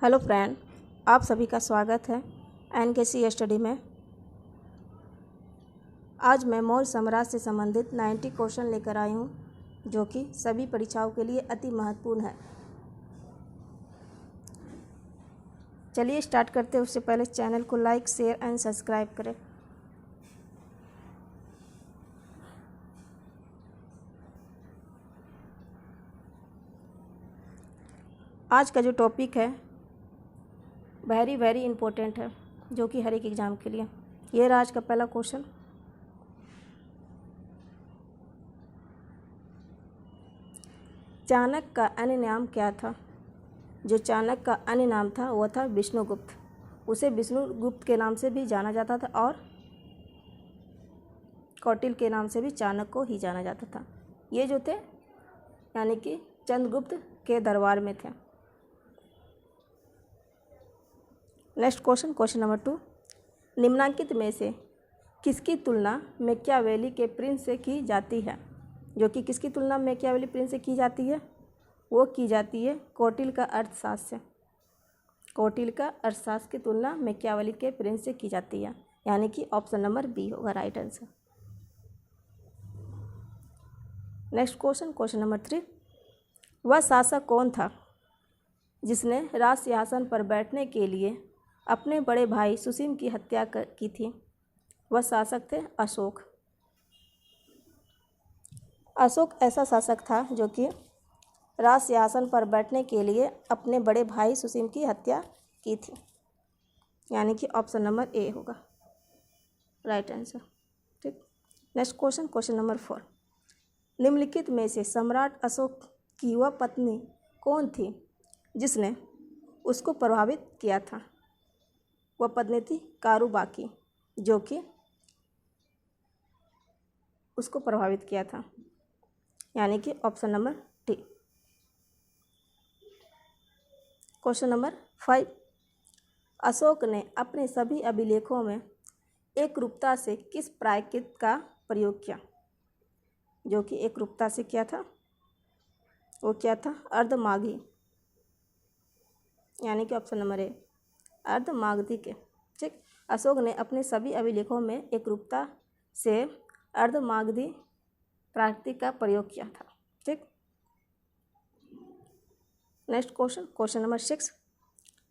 Hello friend, आप सभी का स्वागत है एनकेसी स्टडी में। आज मैं मौर्य साम्राज्य से संबंधित 90 क्वेश्चन लेकर आई हूँ, जो कि सभी परीक्षाओं के लिए अति महत्वपूर्ण है। चलिए स्टार्ट करते हैं। उससे पहले चैनल को लाइक, शेयर एंड सब्सक्राइब करें। आज का जो टॉपिक है वेरी इम्पोर्टेंट है, जो कि हर एक एग्ज़ाम के लिए। ये रहा आज का पहला क्वेश्चन। चाणक्य का अन्य नाम क्या था? जो चाणक्य का अन्य नाम था वह था विष्णुगुप्त। उसे विष्णुगुप्त के नाम से भी जाना जाता था और कौटिल्य के नाम से भी चाणक्य को ही जाना जाता था। ये जो थे यानी कि चंद्रगुप्त के दरबार में थे। Next question number 2। निम्नांकित में से किसकी तुलना मैकियावेली के प्रिंस से की जाती है? जो कि किसकी तुलना मैकियावेली प्रिंस से की जाती है? वो की जाती है कौटिल्य का अर्थशास्त्र से। कौटिल्य का अर्थशास्त्र की तुलना मैकियावेली के प्रिंस से की जाती है, यानी कि ऑप्शन नंबर बी होगा right answer. Next question number 3। वह शासक कौन था जिसने राज सिंहासन पर बैठने के लिए अपने बड़े भाई सुसीम की हत्या की थी? वह शासक थे अशोक। अशोक ऐसा शासक था जो कि राज सिंहासन पर बैठने के लिए अपने बड़े भाई सुसीम की हत्या की थी, यानी कि ऑप्शन नंबर ए होगा राइट आंसर। ठीक। Next question number 4। निम्नलिखित में से सम्राट अशोक की वह पत्नी कौन थी जिसने उसको प्रभावित किया था? वह पत्नी थी कारूबाकी, जो कि उसको प्रभावित किया था, यानी कि option number D. Question number 5। Ashok ने अपने सभी अभिलेखों में एकरूपता से किस प्राकृत का प्रयोग किया? जो कि एकरूपता से क्या था? वो क्या था? अर्धमागधी, यानी कि ऑप्शन नंबर ए अर्धमागधी के। ठीक। अशोक ने अपने सभी अभिलेखों में एकरूपता से अर्धमागधी प्राकृत का प्रयोग किया था। ठीक। Next question number 6।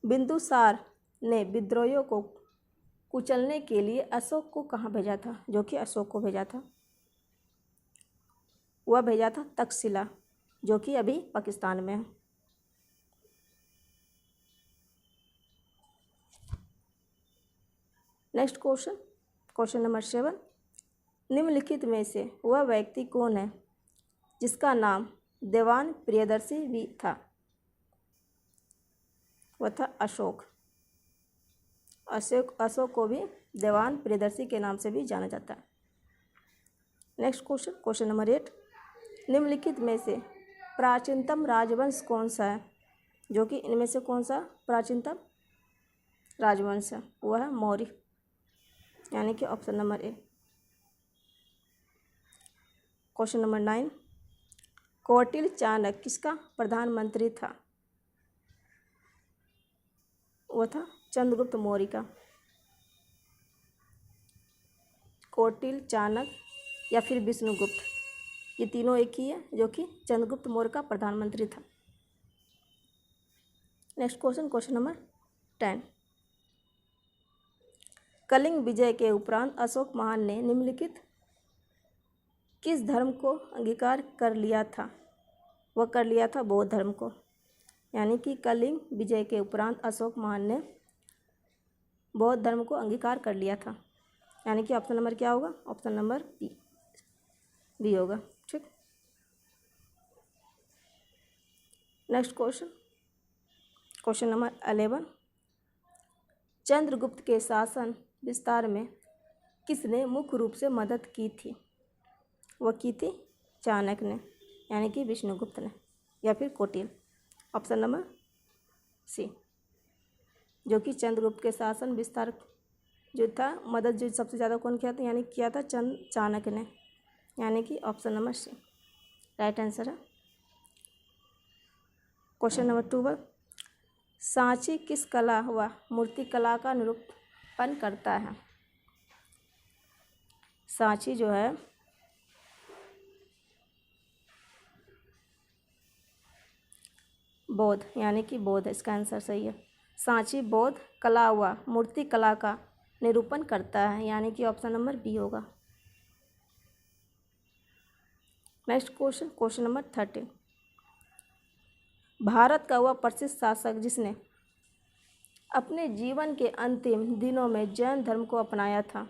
बिंदुसार ने विद्रोहियों को कुचलने के लिए अशोक को कहाँ भेजा था? जो कि अशोक को भेजा था, वह भेजा था तक्षशिला, जो कि अभी पाकिस्तान में है। Next question number 7। निम्नलिखित में से वह व्यक्ति कौन है जिसका नाम देवान प्रियदर्शी भी था? वह था अशोक। अशोक को भी देवान प्रियदर्शी के नाम से भी जाना जाता है। Next question number 8। निम्नलिखित में से प्राचीनतम राजवंश कौन सा है? जो कि इनमें से कौन सा प्राचीनतम राजवंश है? वह है मौर्य, यानी कि ऑप्शन नंबर ए। Question number 9। कौटिल्य चाणक्य किसका प्रधानमंत्री था? वह था चंद्रगुप्त मौर्य का। कौटिल्य, चाणक्य या फिर विष्णुगुप्त, ये तीनों एक ही है, जो कि चंद्रगुप्त मौर्य का प्रधानमंत्री था। Next question number 10। कलिंग विजय के उपरांत अशोक महान ने निम्नलिखित किस धर्म को अंगीकार कर लिया था? वह कर लिया था बौद्ध धर्म को, यानी कि कलिंग विजय के उपरांत अशोक महान ने बौद्ध धर्म को अंगीकार कर लिया था, यानी कि ऑप्शन नंबर क्या होगा? ऑप्शन नंबर बी होगा। ठीक। Next question number 11। चंद्रगुप्त के शासन विस्तार में किसने मुख्य रूप से मदद की थी? वह की थी चाणक्य ने, यानी कि विष्णुगुप्त ने या फिर कौटिल्य, ऑप्शन नंबर सी। जो कि चंद्रगुप्त के शासन विस्तार जो था मदद जो सबसे ज़्यादा कौन किया था? यानी किया था चाणक्य ने, यानी कि option number C right answer है। Question number 12। सांची किस कला व मूर्तिकला का निरूपण करता है? सांची जो है बौद्ध, यानी कि बौद्ध, इसका आंसर सही है। सांची बौद्ध कला व मूर्तिकला का निरूपण करता है, यानी कि ऑप्शन नंबर बी होगा। Next question, question number 13। Bharat का वह प्रसिद्ध शासक जिसने अपने जीवन के अंतिम दिनों में जैन धर्म को अपनाया था,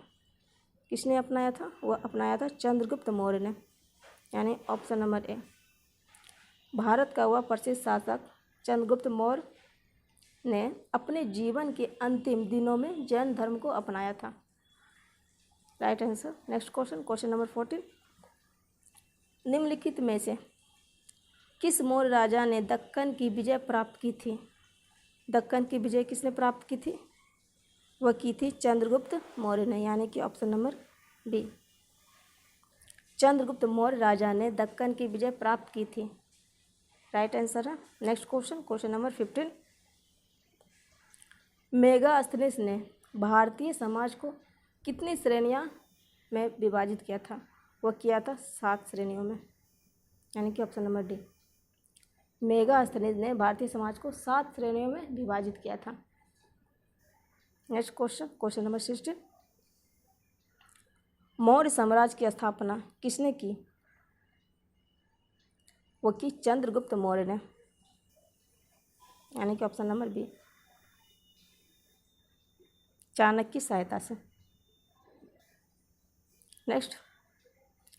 किसने अपनाया था? वह अपनाया था चंद्रगुप्त मौर्य ने, यानी ऑप्शन नंबर ए। भारत का वह प्रसिद्ध शासक चंद्रगुप्त मौर्य ने अपने जीवन के अंतिम दिनों में जैन धर्म को अपनाया था, right answer. Next question, question number 14। निम्नलिखित में से किस मौर्य राजा ने दक्कन की विजय प्राप्त की थी? दक्कन की विजय किसने प्राप्त की थी? वह की थी चंद्रगुप्त मौर्य ने, यानी कि option number B. Chandragupta Maurya राजा ने दक्कन की विजय प्राप्त की थी, राइट आंसर है। Next question, question number 15। Megasthenes ने भारतीय समाज को कितनी श्रेणियां में विभाजित किया था? वह किया था 7 श्रेणियों में, यानी कि ऑप्शन नंबर डी। मेगास्थनीज ने भारतीय समाज को 7 श्रेणियों में विभाजित किया था। Next question, question number 16। Maurya साम्राज्य की स्थापना किसने की? वो की चंद्रगुप्त मौर्य ने, यानी कि ऑप्शन नंबर बी, चाणक्य की सहायता से। Next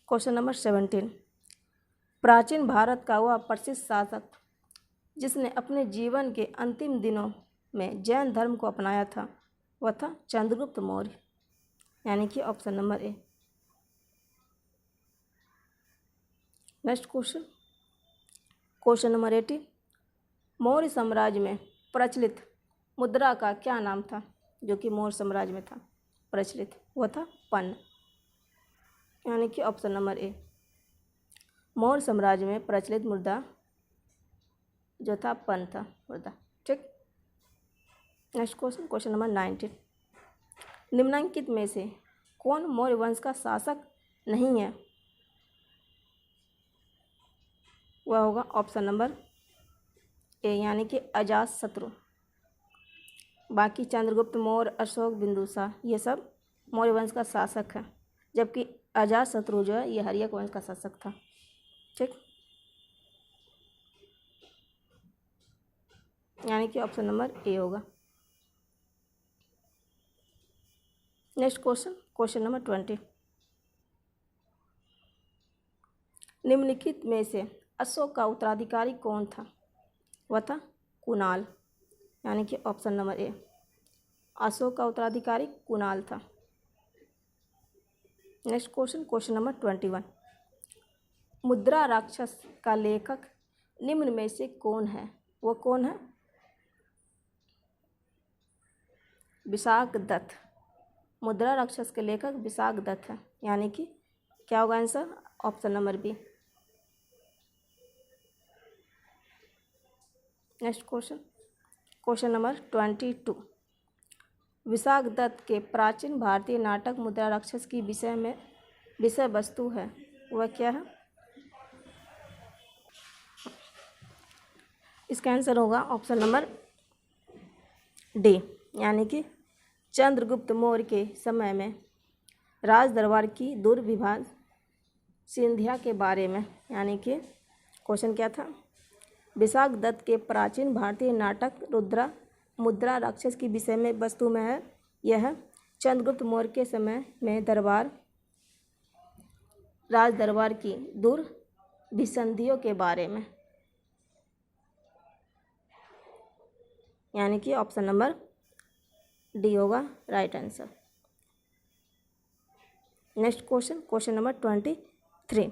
question number 17। प्राचीन भारत का वह प्रसिद्ध शासक जिसने अपने जीवन के अंतिम दिनों में जैन धर्म को अपनाया था, वह था चंद्रगुप्त मौर्य, यानी कि ऑप्शन नंबर ए। Next question, question number 18। Maurya साम्राज्य में प्रचलित मुद्रा का क्या नाम था? जो कि मौर्य साम्राज्य में था प्रचलित, वह था पन्न, यानी कि ऑप्शन नंबर ए। मौर्य साम्राज्य में प्रचलित मुद्रा जो था पन्न था मुद्रा, ठीक। Next question, question number 19। निम्नलिखित में से कौन मौर्य वंश का शासक नहीं है? वह होगा ऑप्शन नंबर ए, यानी कि अजातशत्रु। बाकी चंद्रगुप्त मौर्य, अशोक, बिंदुसार, ये सब मौर्य वंश का शासक है, जबकि अजातशत्रु जो है ये हर्यक वंश का शासक था, ठीक। यानी कि ऑप्शन नंबर ए होगा। Next question, question number 20। निम्नलिखित में से अशोक का उत्तराधिकारी कौन था? वह था कुणाल, यानी कि ऑप्शन नंबर ए। अशोक का उत्तराधिकारी कुणाल था। Next question, question number 21। मुद्रा राक्षस का लेखक निम्न में से कौन है? वो कौन है? विशाखदत्त। मुद्रा राक्षस के लेखक विशाखदत्त है, यानी कि क्या होगा answer? Option number B. Next question, question number 22। Vishakhadatta के प्राचीन भारतीय नाटक मुद्रा राक्षस की विषय वस्तु है, वह क्या है? इसका आंसर होगा ऑप्शन नंबर डी, यानी कि चंद्रगुप्त मौर्य के समय में राज दरबार की दुर्विभाग सिंधिया के बारे में, यानी कि क्वेश्चन क्या था? विशाखदत्त के प्राचीन भारतीय नाटक मुद्रा राक्षस की विषय में वस्तु में है, यह चंद्रगुप्त मौर्य के समय में राज दरबार की दुर्विसंधियों के बारे में, यानी कि ऑप्शन नंबर डी होगा right answer. Next question, question number 23।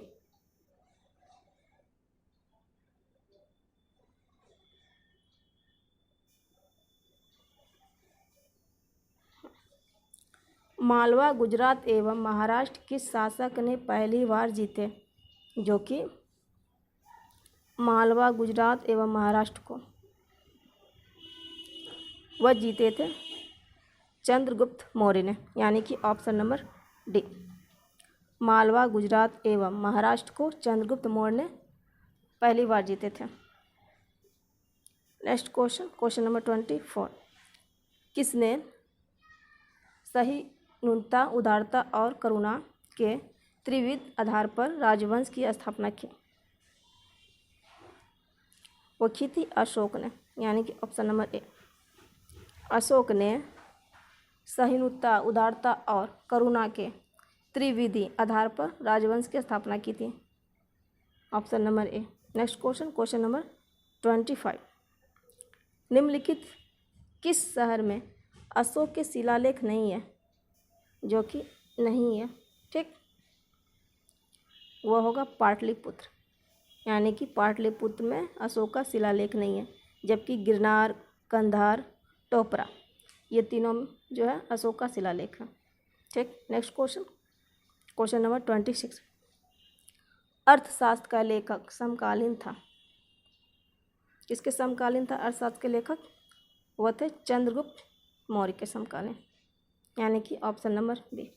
Malwa, Gujarat एवं महाराष्ट्र किस शासक ने पहली बार जीते? जो कि मालवा, गुजरात एवं महाराष्ट्र को वह जीते थे चंद्रगुप्त मौर्य ने, यानी कि option number D. Malwa, Gujarat एवं महाराष्ट्र को चंद्रगुप्त मौर्य ने पहली बार जीते थे। Next question, question number 24। किसने सहिष्णुता, उदारता और करुणा के त्रिविध आधार पर राजवंश की स्थापना की? वो की थी अशोक ने, यानी कि ऑप्शन नंबर ए। अशोक ने सहिष्णुता, उदारता और करुणा के त्रिविधि आधार पर राजवंश की स्थापना की थी, ऑप्शन नंबर ए। Next question, question number 25। निम्नलिखित किस शहर में अशोक के शिलालेख नहीं है? जो कि नहीं है, ठीक, वह होगा पाटलिपुत्र, यानी कि पाटलिपुत्र में अशोक का शिलालेख नहीं है, जबकि गिरनार, कंधार, टोपरा ये तीनों जो है अशोक का शिलालेख है, ठीक। Next question, question number 26। अर्थशास्त्र का लेखक समकालीन था? किसके समकालीन था अर्थशास्त्र के लेखक? वह थे चंद्रगुप्त मौर्य के समकालीन, यानी कि option number B,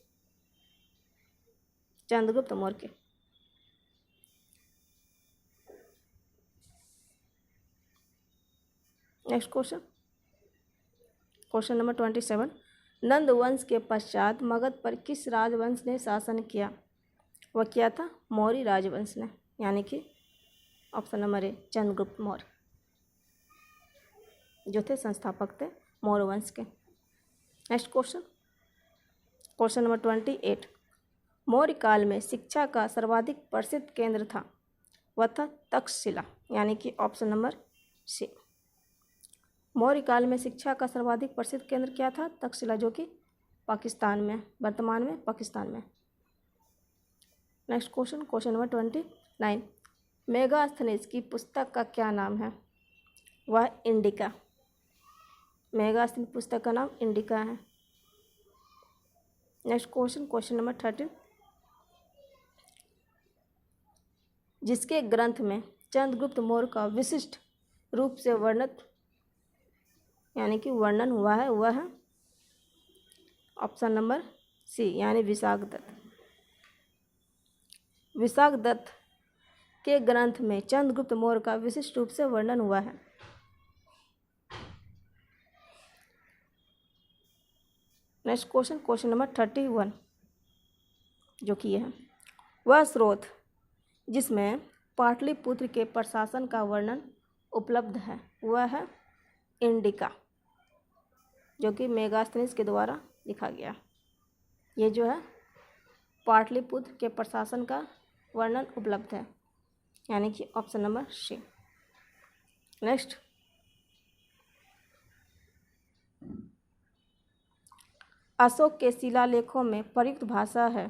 Chandragupta Maurya के। Next question, question number 27। Nanda वंश के पश्चात मगध पर किस राजवंश ने शासन किया? वह क्या था? मौर्य राजवंश ने, यानी कि ऑप्शन नंबर ए, चंद्रगुप्त मौर्य, जो थे संस्थापक थे मौर्य वंश के। Next question, question number 28। Maurya काल में शिक्षा का सर्वाधिक प्रसिद्ध केंद्र था, वह था तक्षशिला, यानी कि ऑप्शन नंबर सी। मौर्य काल में शिक्षा का सर्वाधिक प्रसिद्ध केंद्र क्या था? तक्षशिला, जो कि पाकिस्तान में, वर्तमान में पाकिस्तान में। Next question, question number 29। Megasthenes की पुस्तक का क्या नाम है? वह इंडिका, मेगास्थनीज पुस्तक का नाम इंडिका है। Next question, question number 30। जिसके ग्रंथ में चंद्रगुप्त मौर्य का विशिष्ट रूप से वर्णित, यानी कि वर्णन हुआ है, वह है ऑप्शन नंबर सी, यानी विशाखदत्त। विशाखदत्त के ग्रंथ में चंद्रगुप्त मौर्य का विशिष्ट रूप से वर्णन हुआ है। नेक्स्ट क्वेश्चन, क्वेश्चन नंबर 31, जो कि यह है। वह स्रोत जिसमें पाटलिपुत्र के प्रशासन का वर्णन उपलब्ध है, वह है इंडिका, जो कि मेगास्थनीज के द्वारा लिखा गया। ये जो है पाटलिपुत्र के प्रशासन का वर्णन उपलब्ध है, यानी कि option number C. Next, Ashoka के शिलालेखों में प्रयुक्त भाषा है,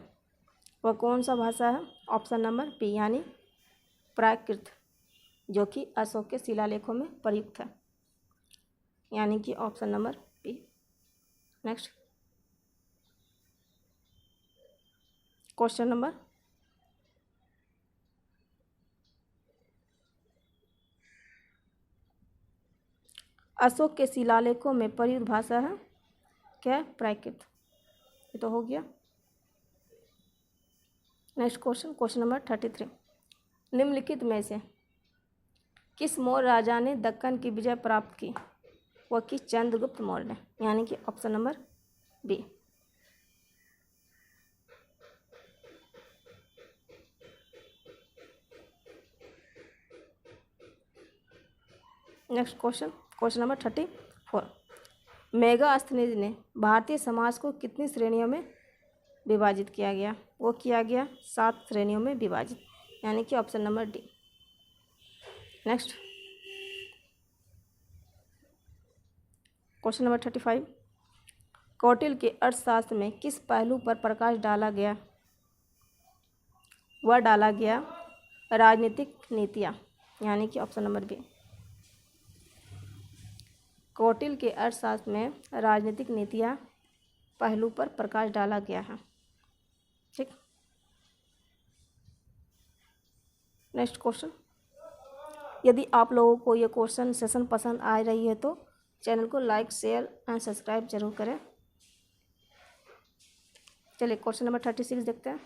वह कौन सा भाषा है? ऑप्शन नंबर बी, यानी प्राकृत, जो कि अशोक के शिलालेखों में प्रयुक्त है, यानी कि option number B. Next, question number Ashoka के शिलालेखों में प्रयुक्त भाषा है क्या? प्राकृत, ये तो हो गया। Next question, question number 33। निम्नलिखित में से किस मौर्य राजा ने दक्कन की विजय प्राप्त की? वह की चंद्रगुप्त मौर्य ने, यानी कि option number B. Next question, question number 34। Megasthenes ने भारतीय समाज को कितनी श्रेणियों में विभाजित किया गया? वो किया गया 7 श्रेणियों में विभाजित, यानी कि option number D. Next, question number 35। Kautilya के अर्थशास्त्र में किस पहलू पर प्रकाश डाला गया? वह डाला गया राजनीतिक नीतियाँ, यानी कि ऑप्शन नंबर बी। कौटिल्य के अर्थशास्त्र में राजनीतिक नीतियाँ पहलू पर प्रकाश डाला गया है, ठीक। नेक्स्ट क्वेश्चन, यदि आप लोगों को ये क्वेश्चन सेशन पसंद आ रही है तो चैनल को लाइक शेयर एंड सब्सक्राइब जरूर करें। चलिए क्वेश्चन नंबर 36 देखते हैं।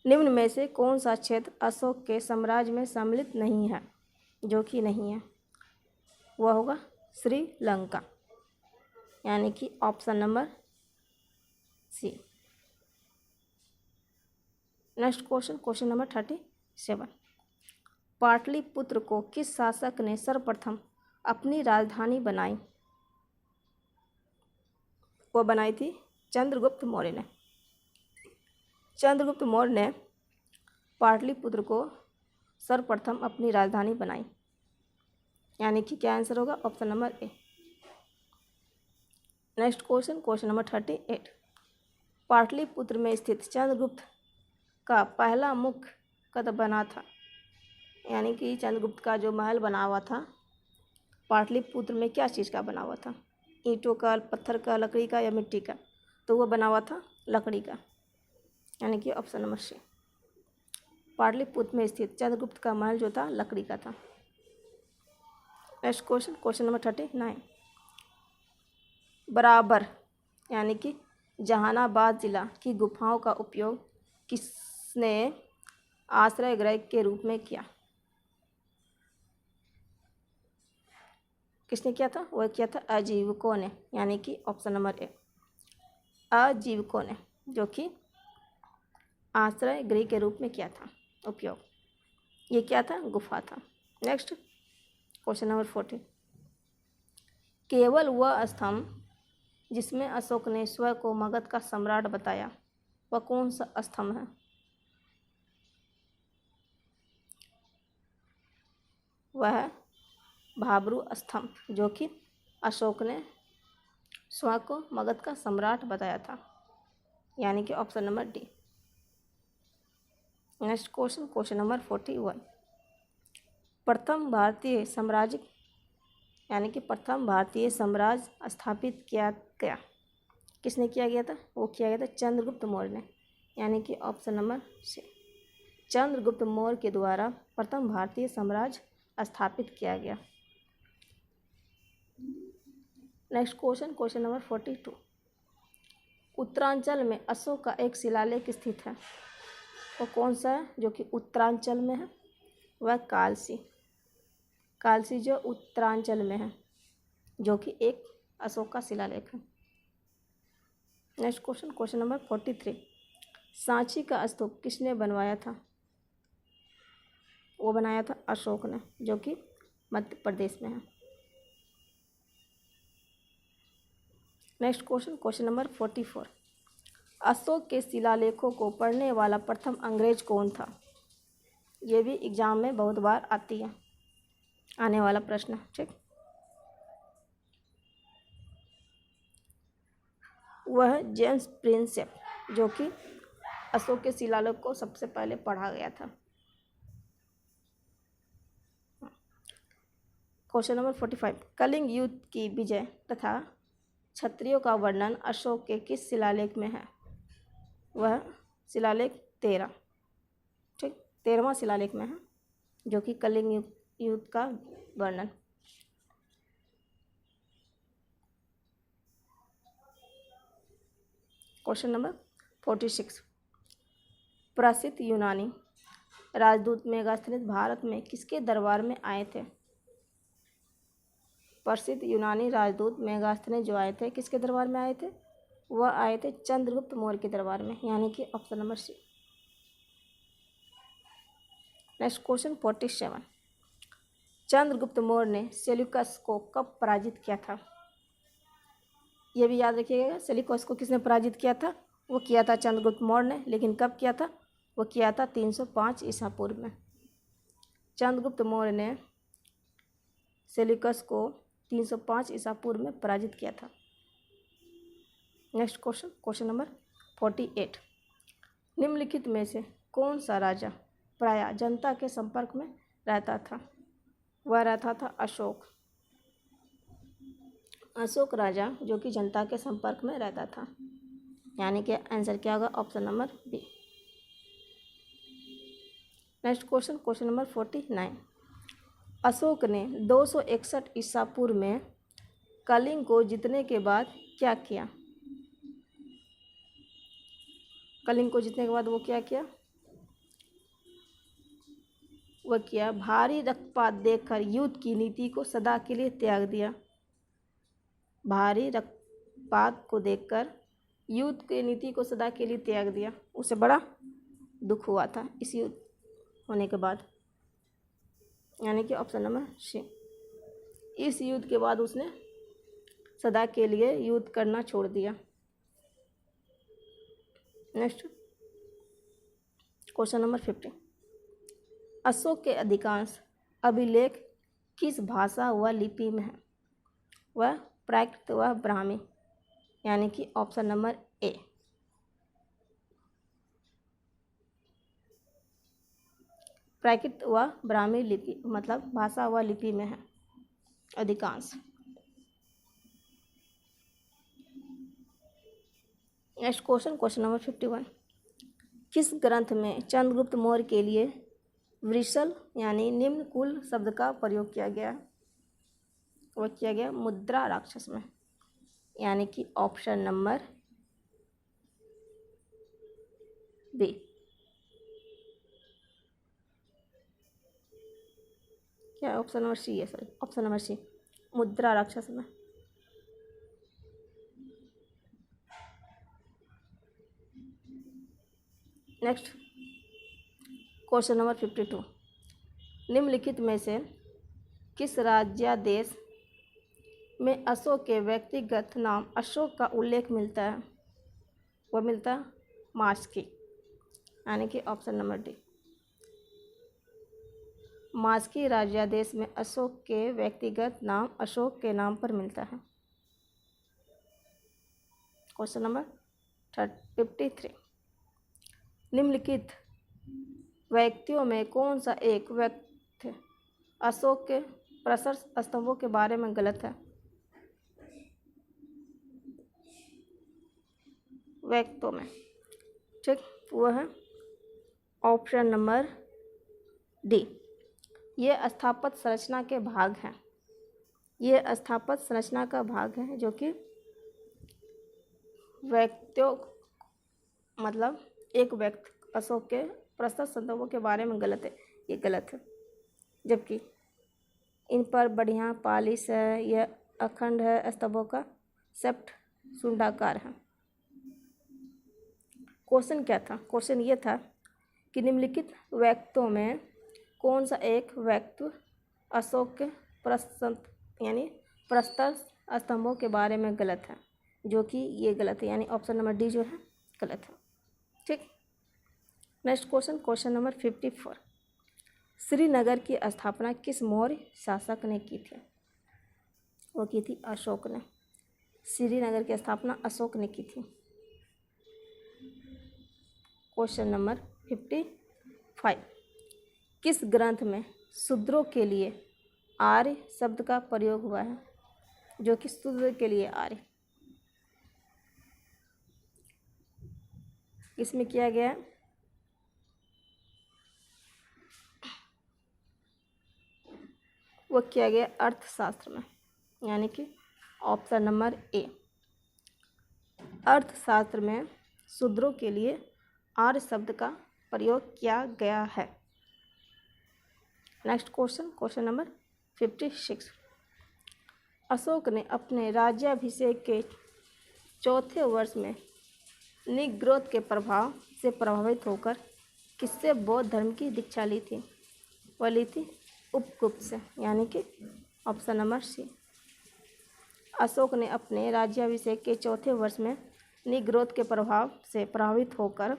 निम्न में से कौन सा क्षेत्र अशोक के साम्राज्य में सम्मिलित नहीं है? जो कि नहीं है वह होगा श्रीलंका, यानी कि option number C. Next question, question number 37। Pataliputra को किस शासक ने सर्वप्रथम अपनी राजधानी बनाई? वो बनाई थी चंद्रगुप्त मौर्य ने। चंद्रगुप्त मौर्य ने पाटलिपुत्र को सर्वप्रथम अपनी राजधानी बनाई, यानी कि क्या आंसर होगा? ऑप्शन नंबर ए। Next question, question number 38। Pataliputra में स्थित चंद्रगुप्त का पहला मुख्य कद बना था, यानी कि चंद्रगुप्त का जो महल बना हुआ था पाटलिपुत्र में क्या चीज़ का बना हुआ था? ईंटों का, पत्थर का, लकड़ी का या मिट्टी का? तो वह बना हुआ था लकड़ी का, यानी कि ऑप्शन नंबर सी। पाटलिपुत्र में स्थित चंद्रगुप्त का महल जो था लकड़ी का था। Next question, question number 39। बराबर यानी कि जहानाबाद जिला की गुफाओं का उपयोग किसने आश्रय गृह के रूप में किया? किसने किया था? वह किया था आजीविकों ने, यानी कि ऑप्शन नंबर ए। आजीविकों ने, जो कि आश्रय गृह के रूप में किया था उपयोग। ये क्या था? गुफा था। Next question number 40। केवल वह स्तंभ जिसमें अशोक ने स्वयं को मगध का सम्राट बताया वह कौन सा स्तंभ है? वह है भाब्रू स्तंभ, जो कि अशोक ने स्वयं को मगध का सम्राट बताया था, यानी कि option number D. Next question, question number 41। प्रथम भारतीय साम्राज्य यानी कि प्रथम भारतीय साम्राज्य स्थापित किया गया किसने किया गया था? वो किया गया था चंद्रगुप्त मौर्य ने, यानी कि option number C. Chandragupta Maurya के द्वारा प्रथम भारतीय साम्राज्य स्थापित किया गया। Next question, question number 42। Uttaranchal में अशोक का एक शिलालेख स्थित है, वो कौन सा है जो कि उत्तरांचल में है? वह कालसी। कालसी जो उत्तरांचल में है, जो कि एक अशोक का शिलालेख है। Next question, question number 43। Sanchi का स्तूप किसने बनवाया था? वो बनाया था अशोक ने, जो कि मध्य प्रदेश में है। Next question, question number 44। Ashok के शिलालेखों को पढ़ने वाला प्रथम अंग्रेज कौन था? ये भी एग्जाम में बहुत बार आती है, आने वाला प्रश्न। ठीक, वह जेम्स प्रिंसेप, जो कि अशोक के शिलालेख को सबसे पहले पढ़ा गया था। Question number 45। कलिंग युद्ध की विजय तथा क्षत्रियों का वर्णन अशोक के किस शिलालेख में है? वह शिलालेख 13, ठीक, 13वां शिलालेख में है, जो कि कलिंग युद्ध का वर्णन। Question number 46। प्रसिद्ध यूनानी राजदूत मेगास्थनीस भारत में किसके दरबार में आए थे? प्रसिद्ध यूनानी राजदूत मेगास्थनीस जो आए थे किसके दरबार में आए थे? वह आए थे चंद्रगुप्त मौर्य के दरबार में, यानी कि option number C. Next question 47। Chandragupta Maurya ने सेल्यूकस को कब पराजित किया था? ये भी याद रखिएगा, सेल्यूकस को किसने पराजित किया था? वो किया था चंद्रगुप्त मौर्य ने, लेकिन कब किया था? वो किया था 305 ईसा पूर्व में। चंद्रगुप्त मौर्य ने सेल्यूकस को 305 ईसा पूर्व में पराजित किया था। Next question, question number 48। निम्नलिखित में से कौन सा राजा प्रायः जनता के संपर्क में रहता था? वह रहता था अशोक। अशोक राजा जो कि जनता के संपर्क में रहता था, यानी कि आंसर क्या होगा? Option number B. Next question, question number 49। Ashoka ने 261 ईसा पूर्व में कलिंग को जीतने के बाद क्या किया? कलिंग को जीतने के बाद वो क्या किया? वह किया भारी रक्तपात देखकर युद्ध की नीति को सदा के लिए त्याग दिया। भारी रक्तपात को देखकर युद्ध की नीति को सदा के लिए त्याग दिया। उसे बड़ा दुख हुआ था इस युद्ध होने के बाद, यानी कि ऑप्शन नंबर सी। इस युद्ध के बाद उसने सदा के लिए युद्ध करना छोड़ दिया। Next question number 50। अशोक के अधिकांश अभिलेख किस भाषा व लिपि में है? वह प्राकृत व ब्राह्मी, यानी कि ऑप्शन नंबर ए। प्राकृत व ब्राह्मी लिपि मतलब भाषा व लिपि में है अधिकांश। Next question number 51। किस ग्रंथ में चंद्रगुप्त मौर्य के लिए वृषल यानी निम्न कुल शब्द का प्रयोग किया गया? वह किया गया मुद्रा राक्षस में, यानी कि ऑप्शन नंबर बी। क्या ऑप्शन नंबर सी है? सॉरी, ऑप्शन नंबर सी, मुद्रा राक्षस में। Next question number 52। निम्नलिखित में से किस राज्यादेश में अशोक के व्यक्तिगत नाम अशोक का उल्लेख मिलता है? वह मिलता है मास्की, यानी कि ऑप्शन नंबर डी। मास्की राज्यादेश में अशोक के व्यक्तिगत नाम अशोक के नाम पर मिलता है। Question number 53। निम्नलिखित व्यक्तियों में कौन सा एक व्यक्ति अशोक के प्रशस्त स्तंभों के बारे में गलत है? व्यक्तियों में, ठीक, वो है ऑप्शन नंबर डी। ये स्थापत्य संरचना के भाग हैं। ये स्थापत्य संरचना का भाग है जो कि व्यक्तियों मतलब एक व्यक्ति अशोक के प्रशस्त स्तंभों के बारे में गलत है, ये गलत है। जबकि इन पर बढ़िया पालिश है, यह अखंड है, स्तंभों का सेप्ट शुंडाकार है। क्वेश्चन क्या था? क्वेश्चन ये था कि निम्नलिखित व्यक्तियों में कौन सा एक व्यक्ति अशोक के प्रशस्त यानी प्रशस्त स्तंभों के बारे में गलत है, जो कि ये गलत है, यानी ऑप्शन नंबर डी जो है गलत है। ठीक, नेक्स्ट क्वेश्चन नंबर 54। श्रीनगर की स्थापना किस मौर्य शासक ने की थी? वो की थी अशोक ने। श्रीनगर की स्थापना अशोक ने की थी। Question number 55। किस ग्रंथ में शूद्रों के लिए आर्य शब्द का प्रयोग हुआ है? जो कि शूद्र के लिए आर्य इसमें किया गया है? वो किया गया अर्थशास्त्र में, यानी कि ऑप्शन नंबर ए। अर्थशास्त्र में शूद्रों के लिए आर्य शब्द का प्रयोग किया गया है। Next question number 56। अशोक ने अपने राज्याभिषेक के चौथे वर्ष में निग्रोध के प्रभाव से प्रभावित होकर किससे बौद्ध धर्म की दीक्षा ली थी? वह ली थी उपगुप्त से, यानी कि ऑप्शन नंबर सी। अशोक ने अपने राज्याभिषेक के चौथे वर्ष में निग्रोध के प्रभाव से प्रभावित होकर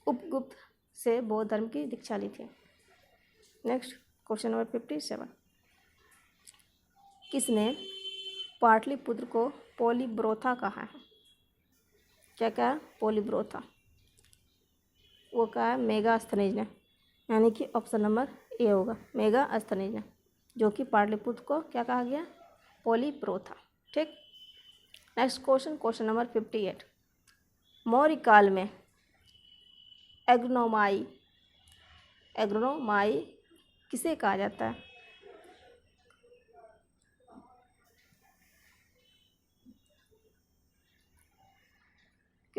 उपगुप्त से बौद्ध धर्म की दीक्षा ली थी। Next question number 57। किसने पाटलिपुत्र को पोलीब्रोथा कहा है? क्या कहा? पोलीब्रोथा। वो कहा है मेगास्थनीज ने, यानी कि ऑप्शन नंबर ए होगा मेगास्थनीज ने, जो कि पाटलिपुत्र को क्या कहा गया? पोलीब्रोथा। ठीक, नेक्स्ट क्वेश्चन नंबर 58। मौर्य काल में एग्रोनोमाई किसे कहा जाता है?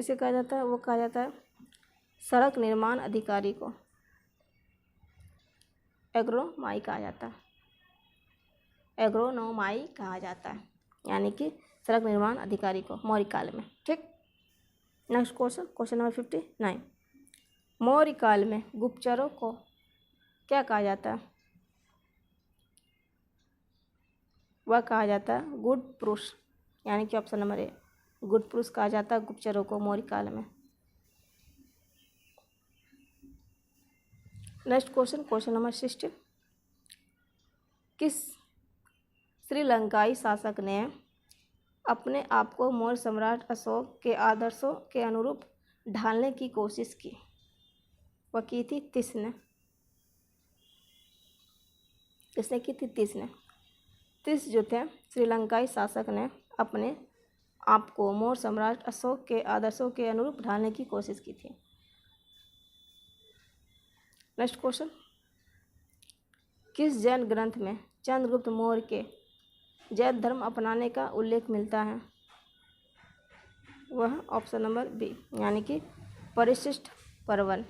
किसे कहा जाता है? वो कहा जाता है सड़क निर्माण अधिकारी को एग्रोनोमाई कहा जाता है, एग्रोनोमाई कहा जाता है, यानी कि सड़क निर्माण अधिकारी को मौर्य काल में। ठीक, next question, question number 59। Maurya काल में गुप्तचरों को क्या कहा जाता है? वह कहा जाता है गुड पुरुष, यानी कि ऑप्शन नंबर ए, गुड पुरुष कहा जाता है गुप्तचरों को मौर्य काल में। Next question, question number 60। किस श्रीलंकाई शासक ने अपने आप को मौर्य सम्राट अशोक के आदर्शों के अनुरूप ढालने की कोशिश की? वह की थी तिस ने। किसने की थी? तिस ने। तिस जो थे श्रीलंकाई शासक ने अपने आप को मौर्य सम्राट अशोक के आदर्शों के अनुरूप ढालने की कोशिश की थी। नेक्स्ट क्वेश्चन, किस जैन ग्रंथ में चंद्रगुप्त मौर्य के जैन धर्म अपनाने का उल्लेख मिलता है? वह ऑप्शन नंबर बी, यानी कि Parishishta Parvan,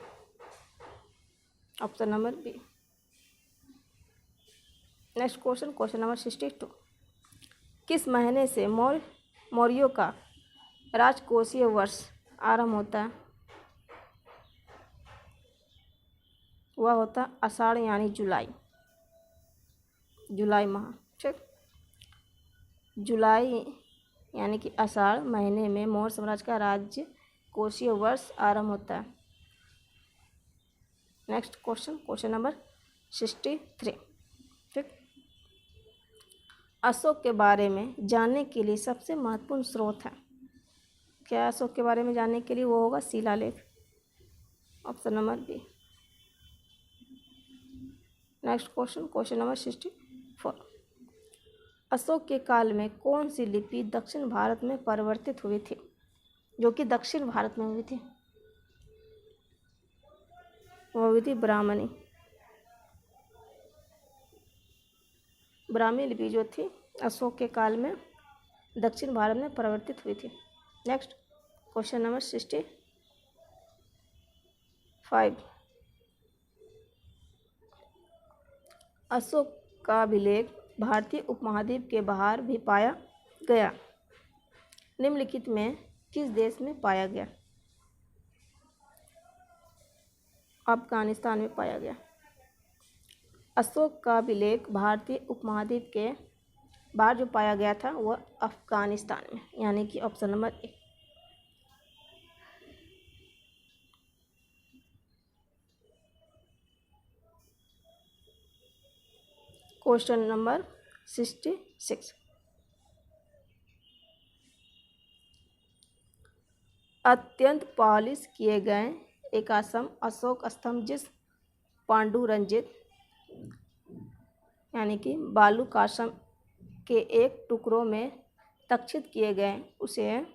option number B. Next question, question number 62। किस महीने से मौर्यों का राजकोषीय वर्ष आरंभ होता है? वह होता आषाढ़, यानी जुलाई माह। ठीक, जुलाई यानी कि आषाढ़ महीने में मौर्य साम्राज्य का राज्य कोषीय वर्ष आरंभ होता है। Next question, question number 63। ठीक, अशोक के बारे में जानने के लिए सबसे महत्वपूर्ण स्रोत है? क्या अशोक के बारे में जानने के लिए? वो होगा शिलालेख, option number B. Next question, question number 64। Ashoka के काल में कौन सी लिपि दक्षिण भारत में परिवर्तित हुई थी? जो कि दक्षिण भारत में हुई थी, वो हुई थी ब्राह्मणी। ब्राह्मी लिपि जो थी अशोक के काल में दक्षिण भारत में परिवर्तित हुई थी। Next question number 65। अशोक का अभिलेख भारतीय उपमहाद्वीप के बाहर भी पाया गया। निम्नलिखित में किस देश में पाया गया? अफगानिस्तान में पाया गया। अशोक का अभिलेख भारतीय उपमहाद्वीप के बाहर जो पाया गया था वह अफगानिस्तान में, यानी कि ऑप्शन नंबर ए। Question number 66। अत्यंत पॉलिश किए गए एकाश्म अशोक स्तंभ जिस पांडुरंजित यानी कि बालूकाश्म के एक टुकड़ों में तक्षित किए गए उसे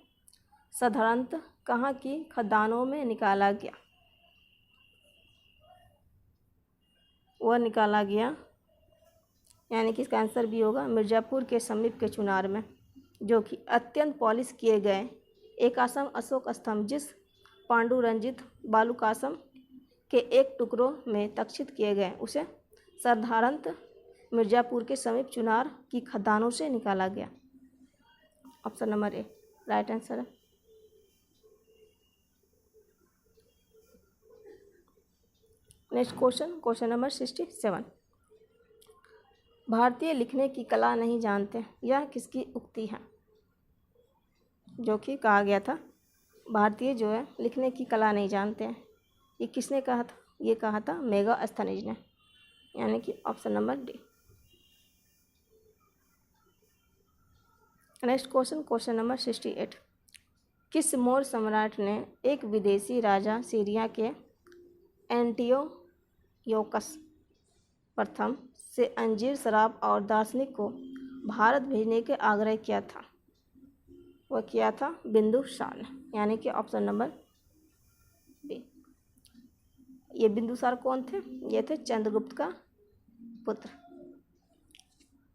साधारणतः कहाँ की खदानों में निकाला गया? वह निकाला गया, यानी कि इसका आंसर भी होगा मिर्ज़ापुर के समीप के चुनार में। जो कि अत्यंत पॉलिश किए गए एकाश्म अशोक स्तंभ जिस पांडुरंजित बालूकाश्म के एक टुकड़ों में तक्षित किए गए उसे साधारणतः मिर्ज़ापुर के समीप चुनार की खदानों से निकाला गया। Option number A right answer है। Next question, question number 67। भारतीय लिखने की कला नहीं जानते, यह किसकी उक्ति है? जो कि कहा गया था भारतीय जो है लिखने की कला नहीं जानते हैं, ये किसने कहा था? ये कहा था मेगास्थनीज ने, यानी कि option number D. Next question, question number 68। किस मौर्य सम्राट ने एक विदेशी राजा सीरिया के एंटियोकस प्रथम से अंजीर शराब और दार्शनिक को भारत भेजने के आग्रह किया था? वह किया था बिंदुसार ने, यानी कि ऑप्शन नंबर बी। ये बिंदुसार कौन थे? ये थे चंद्रगुप्त का पुत्र,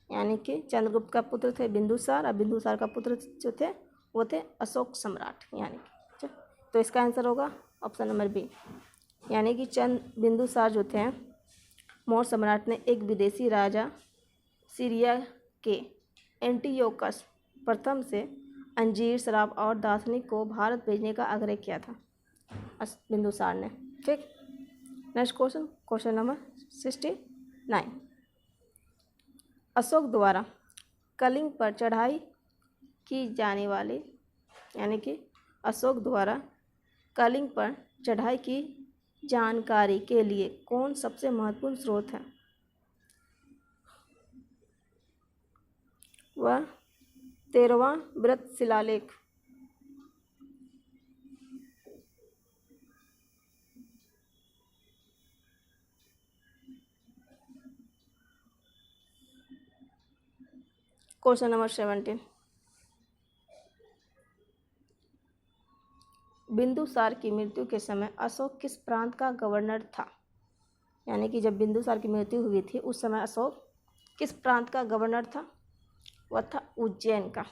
यानी कि चंद्रगुप्त का पुत्र थे बिंदुसार, और बिंदुसार का पुत्र जो थे वो थे अशोक सम्राट, यानी कि तो इसका आंसर होगा ऑप्शन नंबर बी, यानी कि चंद बिंदुसार जो थे मौर्य सम्राट ने एक विदेशी राजा सीरिया के एंटियोकस प्रथम से अंजीर, शराब और दार्शनिक को भारत भेजने का आग्रह किया था बिंदुसार ने। ठीक, next question, question number 69। Ashok द्वारा कलिंग पर चढ़ाई की जाने वाली, यानी कि अशोक द्वारा कलिंग पर चढ़ाई की जानकारी के लिए कौन सबसे महत्वपूर्ण स्रोत है? वह 13वां बृहत शिलालेख। Question number 17। बिंदुसार की मृत्यु के समय अशोक किस प्रांत का गवर्नर था? यानी कि जब बिंदुसार की मृत्यु हुई थी उस समय अशोक किस प्रांत का गवर्नर था? वह था उज्जैन का,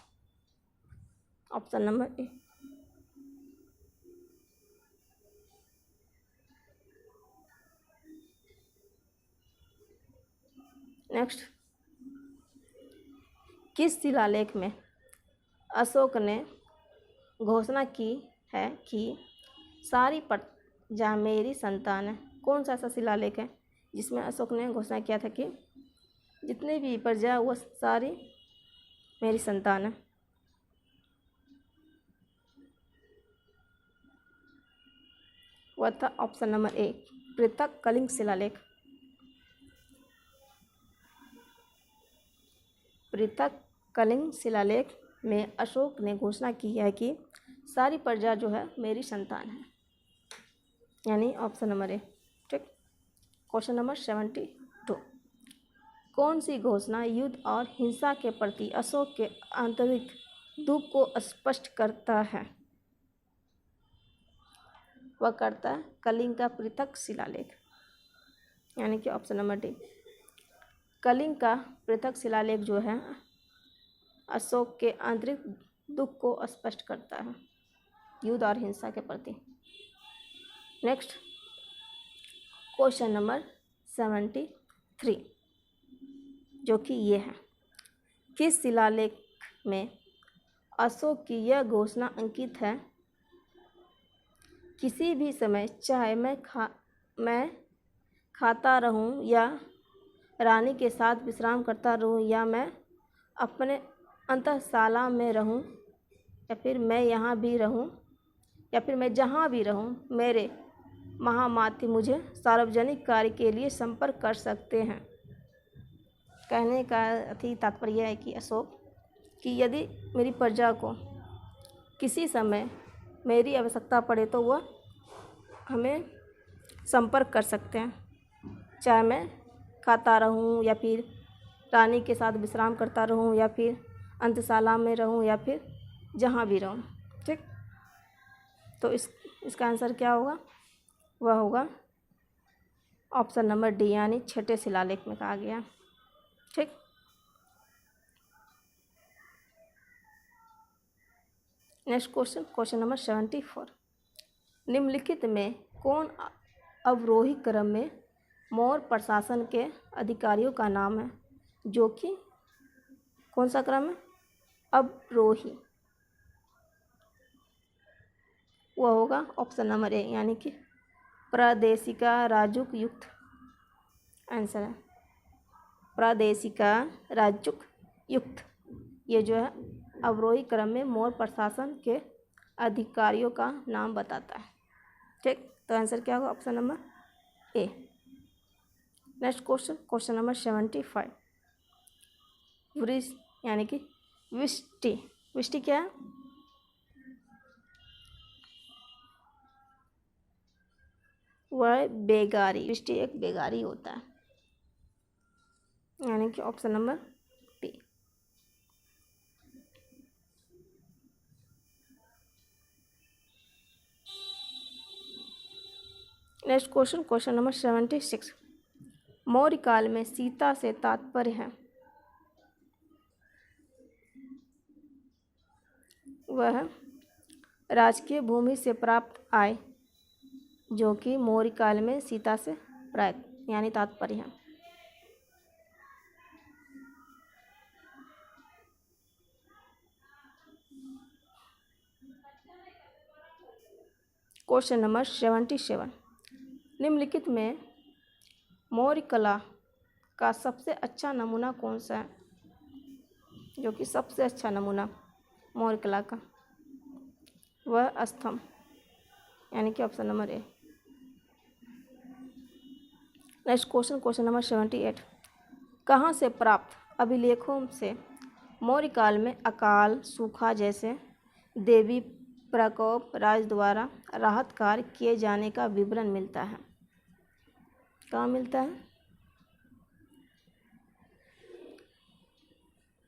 ऑप्शन नंबर ए। नेक्स्ट, किस शिलालेख में अशोक ने घोषणा की है कि सारी प्रजा मेरी संतान है? कौन सा ऐसा शिलालेख है जिसमें अशोक ने घोषणा किया था कि जितने भी प्रजा वो सारी मेरी संतान है? वह था ऑप्शन नंबर ए, पृथक कलिंग शिलालेख। पृथक कलिंग शिलालेख में अशोक ने घोषणा की है कि सारी प्रजा जो है मेरी संतान है, यानी ऑप्शन नंबर ए। ठीक, क्वेश्चन नंबर 72। कौन सी घोषणा युद्ध और हिंसा के प्रति अशोक के आंतरिक दुख को स्पष्ट करता है? वह करता है कलिंग का पृथक शिलालेख, यानी कि ऑप्शन नंबर डी। कलिंग का पृथक शिलालेख जो है अशोक के आंतरिक दुख को स्पष्ट करता है युद्ध और हिंसा के प्रति। नेक्स्ट, क्वेश्चन नंबर 73, जो कि ये है, किस शिलालेख में अशोक की यह घोषणा अंकित है? किसी भी समय चाहे मैं खाता रहूं या रानी के साथ विश्राम करता रहूं या मैं अपने अंतःशाला में रहूं या फिर मैं यहाँ भी रहूं या फिर मैं जहाँ भी रहूं, मेरे महामाती मुझे सार्वजनिक कार्य के लिए संपर्क कर सकते हैं। कहने का तात्पर्य है कि अशोक कि यदि मेरी प्रजा को किसी समय मेरी आवश्यकता पड़े तो वह हमें संपर्क कर सकते हैं, चाहे मैं खाता रहूं या फिर रानी के साथ विश्राम करता रहूं या फिर अंतशाला में रहूं या फिर जहाँ भी रहूं। ठीक, तो इसका आंसर क्या होगा? वह होगा ऑप्शन नंबर डी, यानी छठे शिलालेख में कहा गया। ठीक, नेक्स्ट क्वेश्चन, क्वेश्चन नंबर 74। निम्नलिखित में कौन अवरोही क्रम में मौर्य प्रशासन के अधिकारियों का नाम है? जो कि कौन सा क्रम है? अवरोही। वह होगा ऑप्शन नंबर ए, यानी कि प्रादेशिका राजुक युक्त आंसर है। प्रादेशिका राजुक युक्त ये जो है अवरोही क्रम में मौर्य प्रशासन के अधिकारियों का नाम बताता है। ठीक, तो आंसर क्या होगा? ऑप्शन नंबर ए। Next question, question number 75। यानी कि विष्टि। विष्टि क्या है? वह बेगारी। विष्टि एक बेगारी होता है, यानी कि option number B. Next question, question number 76। Maurya काल में सीता से तात्पर्य है? वह राजकीय भूमि से प्राप्त आय जो कि मौर्य काल में सीता से प्राप्त यानी तात्पर्य है। क्वेश्चन नंबर 77, निम्नलिखित में मौर्य कला का सबसे अच्छा नमूना कौन सा है? जो कि सबसे अच्छा नमूना मौर्य कला का वह स्तंभ यानी कि ऑप्शन नंबर ए। नेक्स्ट क्वेश्चन, क्वेश्चन नंबर 78, कहाँ से प्राप्त अभिलेखों से मौर्य काल में अकाल सूखा जैसे देवी प्रकोप राज द्वारा राहत कार्य किए जाने का विवरण मिलता है? कहाँ मिलता है?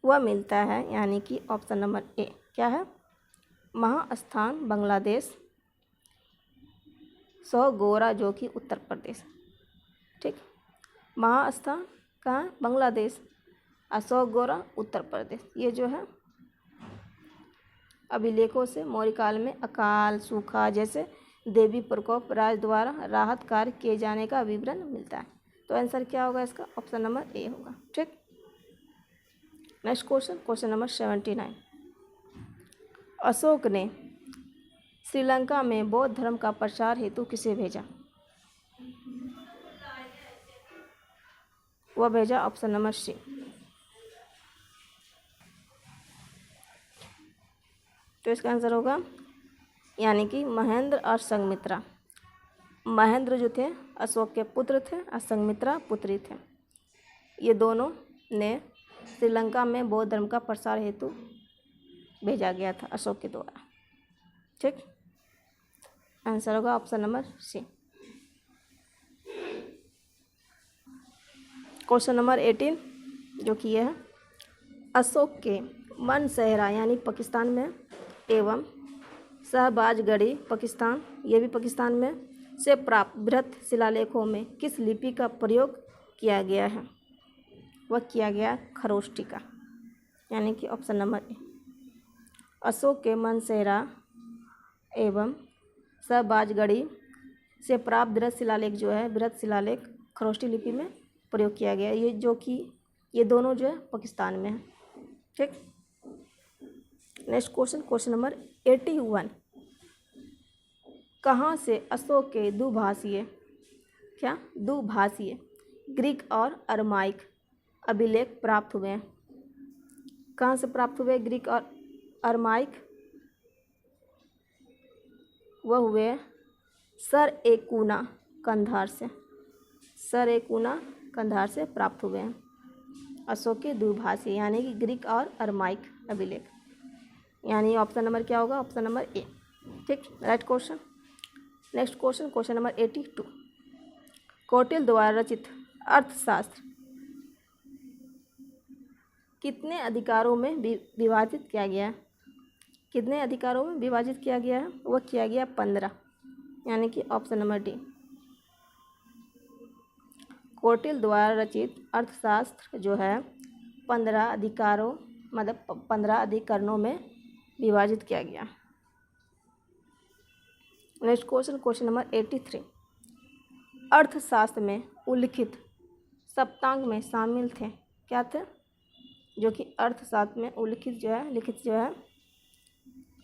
वह मिलता है यानी कि ऑप्शन नंबर ए। क्या है? महास्थान बांग्लादेश, सोगोरा जो कि उत्तर प्रदेश। ठीक, महास्थान कहाँ? बांग्लादेश, और सोगोरा उत्तर प्रदेश। ये जो है अभिलेखों से मौर्य काल में अकाल सूखा जैसे देवी प्रकोप राज द्वारा राहत कार्य किए जाने का विवरण मिलता है। तो आंसर क्या होगा इसका? ऑप्शन नंबर ए होगा। ठीक, next question, question number 79, Ashok ने श्रीलंका में बौद्ध धर्म का प्रचार हेतु किसे भेजा? वह भेजा ऑप्शन नंबर सी। तो इसका आंसर होगा यानी कि महेंद्र और संघमित्रा। महेंद्र जो थे अशोक के पुत्र थे और संघमित्रा पुत्री थे। ये दोनों ने श्रीलंका में बौद्ध धर्म का प्रसार हेतु भेजा गया था अशोक के द्वारा। ठीक, आंसर होगा option number C. Question number 18 जो कि यह है, अशोक के मनसेहरा यानी पाकिस्तान में एवं शहबाजगढ़ी पाकिस्तान, ये भी पाकिस्तान में से प्राप्त बृहत शिलालेखों में किस लिपि का प्रयोग किया गया है? वह किया गया खरोष्टी का यानी कि ऑप्शन नंबर ए। अशोक के मनसेहरा एवं शहबाजगढ़ी से प्राप्त बृहत शिलालेख जो है, बृहत शिलालेख खरोष्टी लिपि में प्रयोग किया गया। ये जो कि ये दोनों जो है पाकिस्तान में है। ठीक, नेक्स्ट क्वेश्चन, क्वेश्चन नंबर 81, कहाँ से अशोक के दुभाषीय ग्रीक और अरमाइक अभिलेख प्राप्त हुए हैं? कहाँ से प्राप्त हुए ग्रीक और अरमाइक? वह हुए सरएकुना कंधार से। सरएकुना कंधार से प्राप्त हुए हैं अशोक के दुभाषी यानी कि ग्रीक और अरमाइक अभिलेख। यानी ऑप्शन नंबर क्या होगा? Option number A. ठीक, right question. Next question, question number 82, Kautilya द्वारा रचित अर्थशास्त्र कितने अधिकारों में विभाजित किया गया है? कितने अधिकारों में विभाजित किया गया है? वह किया गया 15 यानी कि ऑप्शन नंबर डी। कौटिल्य द्वारा रचित अर्थशास्त्र जो है 15 अधिकारों मतलब 15 अधिकरणों में विभाजित किया गया। नेक्स्ट क्वेश्चन, क्वेश्चन नंबर 83, अर्थशास्त्र में उल्लिखित सप्तांग में शामिल थे? क्या थे? जो कि अर्थशास्त्र में उल्लिखित जो है लिखित जो है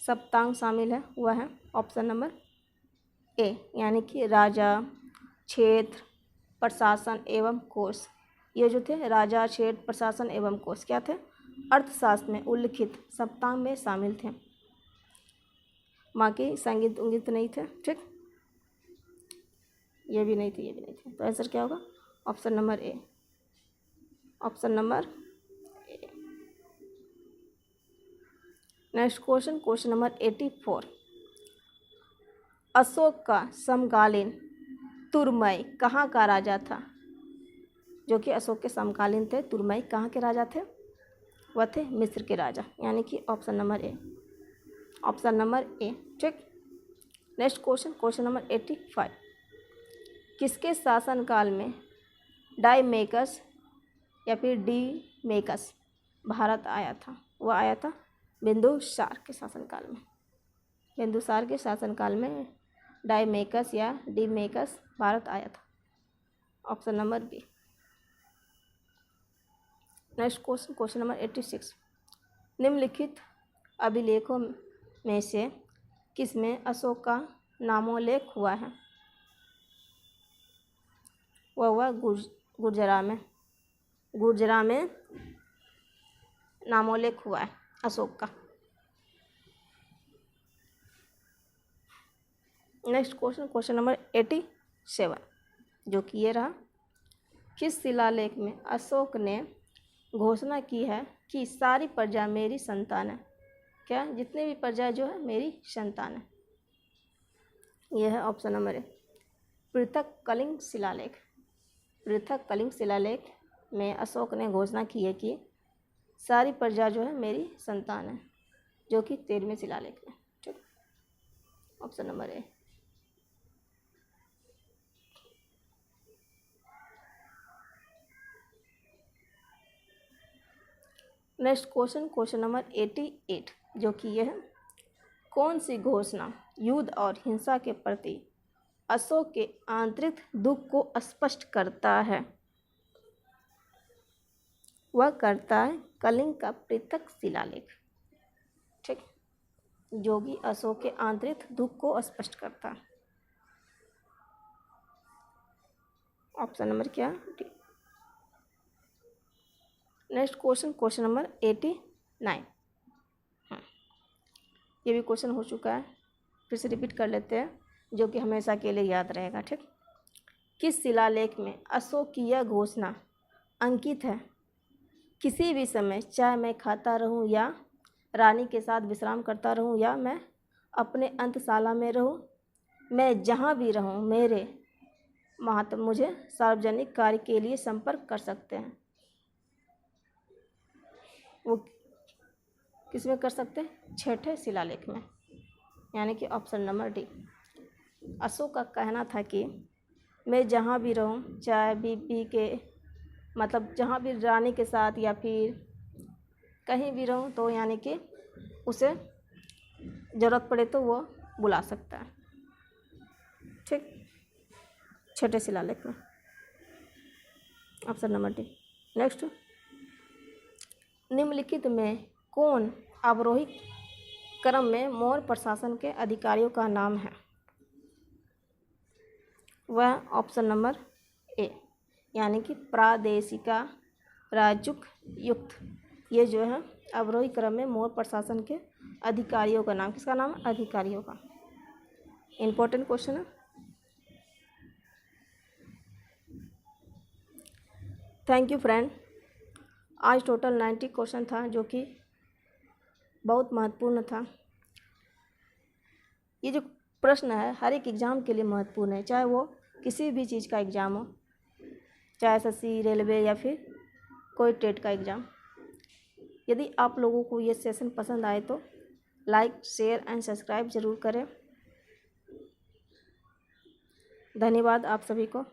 सप्तांग शामिल है वह है ऑप्शन नंबर ए यानी कि राजा, क्षेत्र, प्रशासन एवं कोष। ये जो थे राजा, क्षेत्र, प्रशासन एवं कोष क्या थे? अर्थशास्त्र में उल्लिखित सप्तांग में शामिल थे। बाकी संगीत उंगीत नहीं थे। ठीक, ये भी नहीं थे, ये भी नहीं थे। तो आंसर क्या होगा? ऑप्शन नंबर ए। ऑप्शन नंबर ए। Next question, question number 84, Ashok का समकालीन तुरमई कहाँ का राजा था? जो कि अशोक के समकालीन थे तुरमई कहाँ के राजा थे? वह थे मिस्र के राजा यानी कि option number A. Option number A. ठीक, नेक्स्ट क्वेश्चन, क्वेश्चन नंबर 85, किसके शासनकाल में डायमेकस या फिर डीमेकस भारत आया था? वह आया था बिंदुसार के शासनकाल में। बिंदुसार के शासनकाल में डायमेकस या डीमेकस भारत आया था। Option number B. Next question, question number 86। निम्नलिखित अभिलेखों में से किसमें अशोक का नामोल्लेख हुआ है? वह हुआ गुर्जरा में नामोल्लेख हुआ है अशोक का। नेक्स्ट क्वेश्चन, क्वेश्चन नंबर 87, जो कि ये रहा। किस शिलालेख में अशोक ने घोषणा की है कि सारी प्रजा मेरी संतान है? क्या जितने भी प्रजा जो है मेरी संतान है? यह है ऑप्शन नंबर ए, पृथक कलिंग शिलालेख। पृथक कलिंग शिलालेख में अशोक ने घोषणा की है कि सारी प्रजा जो है मेरी संतान है, जो कि 13वें शिलालेख में। ठीक, ऑप्शन नंबर ए। नेक्स्ट क्वेश्चन, क्वेश्चन नंबर 88, जो कि यह है। कौन सी घोषणा युद्ध और हिंसा के प्रति अशोक के आंतरिक दुख को स्पष्ट करता है? वह करता है कलिंग का पृथक शिलालेख। ठीक, जो कि अशोक के आंतरिक दुख को स्पष्ट करता है। ऑप्शन नंबर क्या? D. Next question, question number 89। ये भी क्वेश्चन हो चुका है, फिर से रिपीट कर लेते हैं, जो कि हमेशा के लिए याद रहेगा। ठीक, किस शिलालेख में अशोक की यह घोषणा अंकित है? किसी भी समय, चाहे मैं खाता रहूं या रानी के साथ विश्राम करता रहूं या मैं अपने अंतशाला में रहूं, मैं जहां भी रहूं, मेरे महात्मा मुझे सार्वजनिक कार्य के लिए संपर्क कर सकते हैं। वो किस में कर सकते हैं? छठे शिलालेख में, यानी कि ऑप्शन नंबर डी। अशोक का कहना था कि मैं जहाँ भी रहूँ, चाहे बीबी के मतलब जहाँ भी रानी के साथ या फिर कहीं भी रहूँ, तो यानी कि उसे ज़रूरत पड़े तो वो बुला सकता है। ठीक, छठे शिलालेख में, ऑप्शन नंबर डी। नेक्स्ट, निम्नलिखित में कौन अवरोही क्रम में मौर्य प्रशासन के अधिकारियों का नाम है? वह ऑप्शन नंबर ए, यानी कि प्रादेशिका राजुक युक्त। ये जो है अवरोही क्रम में मौर्य प्रशासन के अधिकारियों का नाम, किसका नाम है? अधिकारियों का। इम्पोर्टेंट क्वेश्चन है। Thank you friend. आज टोटल 90 क्वेश्चन था, जो कि बहुत महत्वपूर्ण था। ये जो प्रश्न है हर एक एग्ज़ाम के लिए महत्वपूर्ण है, चाहे वो किसी भी चीज़ का एग्ज़ाम हो, चाहे एसएससी, रेलवे या फिर कोई टेट का एग्ज़ाम। यदि आप लोगों को ये सेशन पसंद आए तो लाइक, शेयर एंड सब्सक्राइब ज़रूर करें। धन्यवाद आप सभी को।